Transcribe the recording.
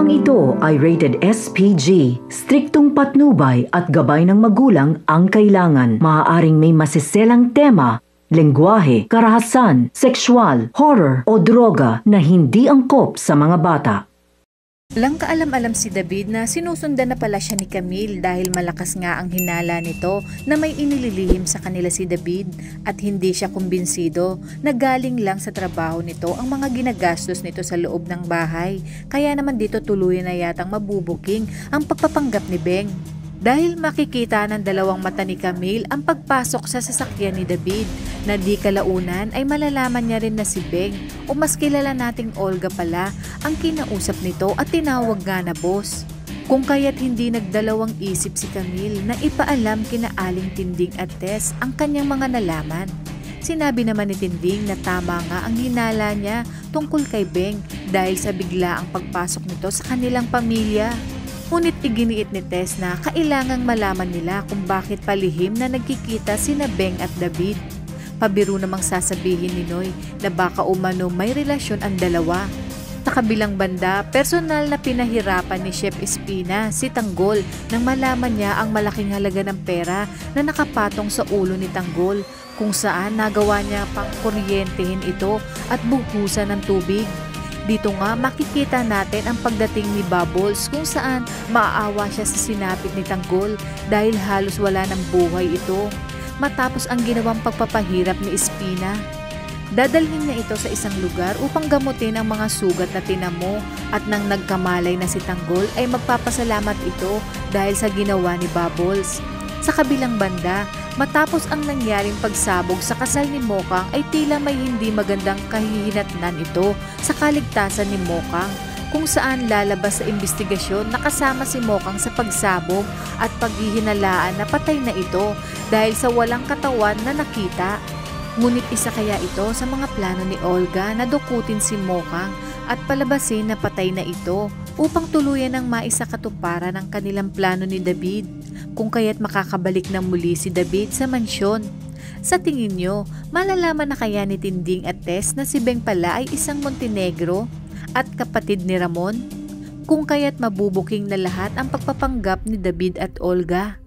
Librong ito ay rated SPG. Striktong patnubay at gabay ng magulang ang kailangan. Maaaring may masiselang tema, lengguwahe, karahasan, sexual, horror o droga na hindi angkop sa mga bata. Lang kaalam-alam si David na sinusundan na pala siya ni Camille dahil malakas nga ang hinala nito na may inililihim sa kanila si David at hindi siya kumbinsido na galing lang sa trabaho nito ang mga ginagastos nito sa loob ng bahay. Kaya naman dito tuluyan na yatang mabubuking ang pagpapanggap ni Beng. Dahil makikita ng dalawang mata ni Camille ang pagpasok sa sasakyan ni David na di kalaunan ay malalaman niya rin na si Beng o mas kilala nating Olga pala ang kinausap nito at tinawag nga na boss. Kung kaya't hindi nagdalawang isip si Camille na ipaalam kina Aling Tinding at Tess ang kanyang mga nalaman. Sinabi naman ni Tinding na tama nga ang hinala niya tungkol kay Beng dahil sa bigla ang pagpasok nito sa kanilang pamilya. Ngunit iginiit ni Tess na kailangang malaman nila kung bakit palihim na nagkikita sina Beng at David. Pabiro namang sasabihin ni Noy na baka umano may relasyon ang dalawa. Sa kabilang banda, personal na pinahirapan ni Chef Espina si Tanggol nang malaman niya ang malaking halaga ng pera na nakapatong sa ulo ni Tanggol kung saan nagawa niya pang kuryentehin ito at buhusan ng tubig. Dito nga makikita natin ang pagdating ni Bubbles kung saan maaawa siya sa sinapit ni Tanggol dahil halos wala ng buhay ito matapos ang ginawang pagpapahirap ni Espina. Dadalhin niya ito sa isang lugar upang gamutin ang mga sugat na tinamo at nang nagkamalay na si Tanggol ay magpapasalamat ito dahil sa ginawa ni Bubbles. Sa kabilang banda, matapos ang nangyaring pagsabog sa kasal ni Mokang ay tila may hindi magandang kahihinatnan ito sa kaligtasan ni Mokang kung saan lalabas sa investigasyon na kasama si Mokang sa pagsabog at paghihinalaan na patay na ito dahil sa walang katawan na nakita. Ngunit isa kaya ito sa mga plano ni Olga na dukutin si Mokang at palabasin na patay na ito upang tuluyan ng maisakatuparan ang kanilang plano ni David. Kung kaya't makakabalik na muli si David sa mansyon. Sa tingin nyo, malalaman na kaya ni Tinding at Tess na si Beng pala ay isang Montenegro at kapatid ni Ramon? Kung kaya't mabubuking na lahat ang pagpapanggap ni David at Olga.